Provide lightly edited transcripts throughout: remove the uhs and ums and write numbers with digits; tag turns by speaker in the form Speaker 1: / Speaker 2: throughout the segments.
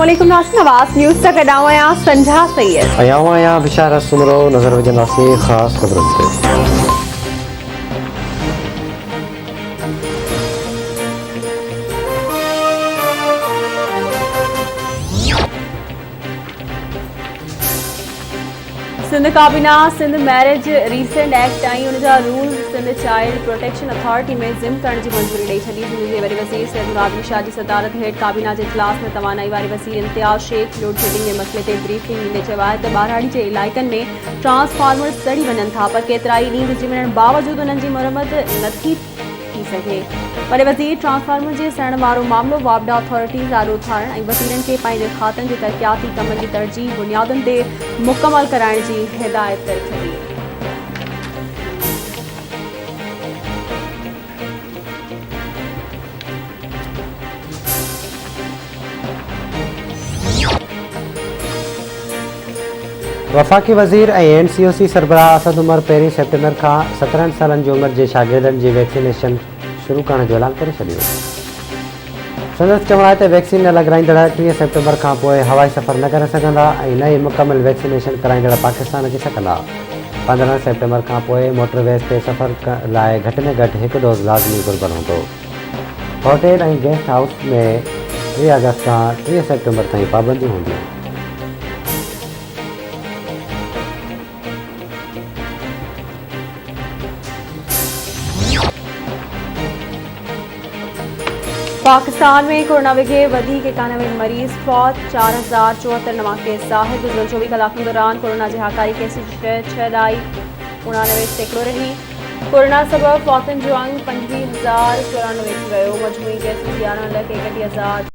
Speaker 1: अस्सलामुअलैकुम नाज़रीन, नवाज़ न्यूज़ तक अडावया संझा सैयद
Speaker 2: अयावया विशारा सुमरो नजर विझंदासीं ख़ासि ख़बरुनि ते।
Speaker 1: सिंध काबीना सिंध मैरिज रीसेंट एक्ट ऐं उन जा rule Sindh child protection authority में ज़िम करण जी मंज़ूरी ॾेई छॾी। सिंध जे वरी वज़ीर सैयद मुराद अली शाह जी सदारत हेठि काबीना जे इजलास में तवानाई वारे वज़ीर इम्तियाज़ शेख लोड शेडिंग जे मसइले ते ब्रीफिंग ॾींदे चयो आहे त ॿारहाड़ी जे इलाइक़नि में ट्रांसफार्मर सड़ी वञनि था, पर केतिराई ॾींहं गुज़री वञण बावजूदि उन्हनि जी मरम्मत नथी थी सघे। वरी वज़ीर ट्रांसफार्मर जे सड़ण वारो मामिलो वापडा अथॉरिटीज़ आॾो उथारण ऐं वज़ीरनि खे पंहिंजे खातनि जे तरक़ियाती कमनि जी तरजीह बुनियादुनि ते मुकमल कराइण जी हिदायत करे छॾी।
Speaker 2: वफ़ाक़ी वज़ीर ऐं NCOC सरबराह असद उमर 1 सेप्टेम्बर खां 17 सालनि जी उमिरि जे शागिर्दनि जी वैक्सीनेशन शुरू करण जो ऐलान करे छॾियो। संदसि चवणु आहे त वैक्सीन न लॻाराईंदड़ 30 सेप्टेम्बर खां पोइ हवाई सफ़र न करे सघंदा ऐं नई मुकमल वैक्सीनेशन कराईंदड़ पाकिस्तान अची सघंदा। 15 सेप्टेम्बर खां पोइ मोटरवेज़ ते सफ़र लाइ घटि में घटि हिकु डोज़ लाज़मी घुर्बल हूंदो। होटल ऐं गेस्ट हाउस में 3 अगस्त खां 30 सेप्टेम्बर ताईं पाबंदियूं हूंदियूं।
Speaker 1: पाकिस्तान में कोरोना के 91 मरीज फौत, 4074 नवा केस ज़ाहिर। गुज़िरियल 24 कलाकनि दौरान कोरोना जे हाकारी केसनि जी शरह 6.89% रही। कोरोना सबब फौतनि जो अंग 25,094 थी वियो। मजमूई केसनि जी 11,61,000।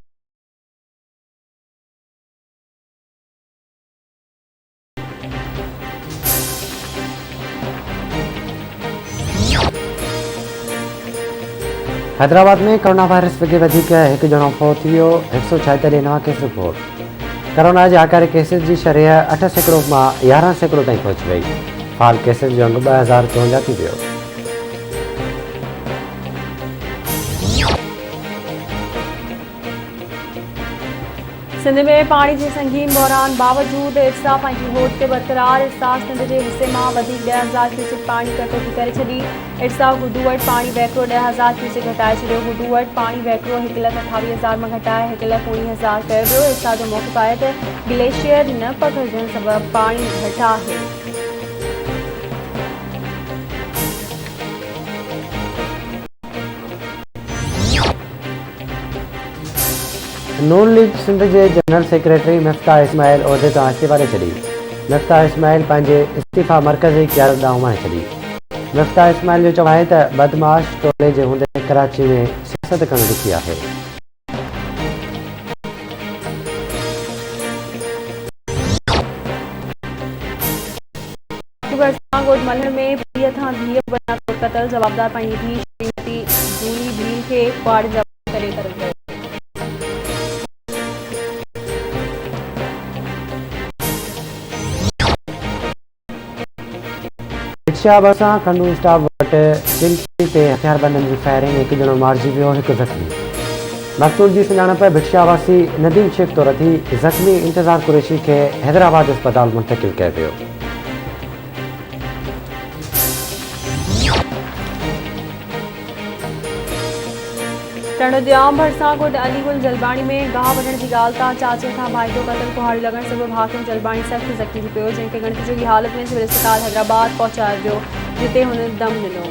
Speaker 2: हैदराबाद में कोरोना वायरस वगे वधीक हिकु ॼणो फौत थी वियो। 176 नवां केस रिपोर्ट। कोरोना जे हाकारी केसिस जी शरह 8% मां 11% ताईं पहुची वई। हाल केसिस जो अंग 2054 थी वियो।
Speaker 1: सिंध में पानी जे संगीन बहरान बावजूद इर्सा पंहिंजी होद ते बरक़रार। इर्सा सिंध जे हिस्से मां वधीक 10,000 क्यूसेक पानी कटौती करे छॾी। इर्सा गुडू वटि पाणी वहिकिरो 10,000 क्यूसेक घटाए छॾियो। गुडू वटि पाणी वहिकिरो 1,28,000 मां घटाए 1,19,000 कयो वियो। इर्सा जो मौक़िफ़ आहे त ग्लेशियर न पघिड़जण सबबि पाणी घटि आहे।
Speaker 2: नून लीग सिंध जे जनरल सेक्रेटरी मिफ्ताह इस्माइल उहिदे तां इस्तीफ़ा ॾेई छॾी। मिफ्ताह इस्माइल पंहिंजे इस्तीफ़ा मरकज़ी क़यादत ॾांहुं माणे छॾी। मिफ्ताह इस्माइल जो चवणु आहे त बदमाश टोले जे हूंदे कराची में सियासत करणु ॾुखी आहे।
Speaker 1: ॻोठ मल्हण में पीउ खां धीअ बना तौर क़तल। जवाबदार पंहिंजी धीउ श्रीमती जूली भील खे कुआड़ जब्त करे क़तल कयो।
Speaker 2: रिक्शा भरिसां खंडू स्टाफ वटि चिल्की ते हथियारबंदनि जी फायरिंग। हिकु ॼणो मारिजी वियो, हिकु ज़ख़्मी। मक़तूल जी सुञाणप भिक्षावासी नदीम शेख तौर थी। ज़ख़्मी इंतज़ार कुरैशी खे हैदराबाद अस्पताल मुंतक़िल कयो वियो।
Speaker 1: रणोद्याम भरिसां ॻोठ अलीगुल जलबाणी में गाह वठण जी ॻाल्हि तां चाचे खां भाइटो क़तल। कुहाड़ी लॻण सबबि हाकिम जलबाणी सख़्त ज़ख़्मी थी पियो, जंहिंखे ॻणिती जोगी हालत में सिविल अस्पताल हैदराबाद पहुचायो वियो, जिते हुन दम ॾिनो।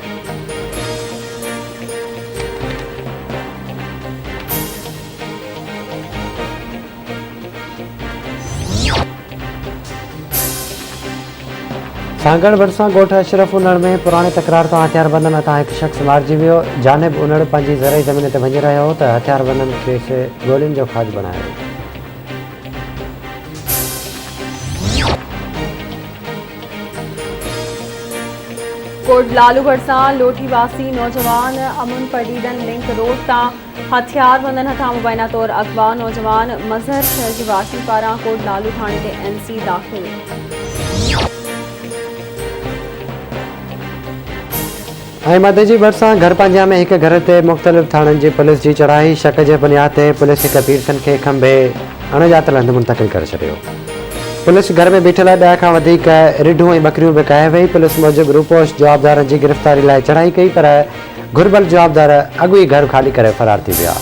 Speaker 2: सांगड़ भरिसां ॻोठ अशरफ उनड़ में पुराणे तकरार तां हथियारबंदनि हथां हिकु शख़्स मारिजी वियो। जानिब उनड़ पंहिंजी ज़रई ज़मीन ते वञी रहियो हो त हथियारबंदनि खेसि गोलियुनि जो खाज बणायो।
Speaker 1: कोट लालू भरिसां लोठीवासी नौजवान अमुन पडीडन लिंक रोड तां हथियारबंदनि हथां मुबैना तौर अगवा। नौजवान मज़हर शहर जी वासी पारां कोट लालू थाणे ते NC दाख़िल।
Speaker 2: ऐं मदे जी भरिसां घर पंहिंजा में हिकु घर ते मुख़्तलिफ़ थाणनि जी पुलिस जी चढ़ाई। शक जे बुनियाद ते पुलिस हिकु पीरसन खे खंभे अणॼातल हंधि मुंतक़िल करे छॾियो। पुलिस घर में बीठल 10 खां वधीक रिढूं ऐं बकरियूं बि कया वई। पुलिस मूजिबि रूपोश जवाबदारनि जी गिरफ़्तारी लाइ चढ़ाई कई, पर घुर्बल जवाबदार अॻु ई घर ख़ाली करे फ़रार थी विया।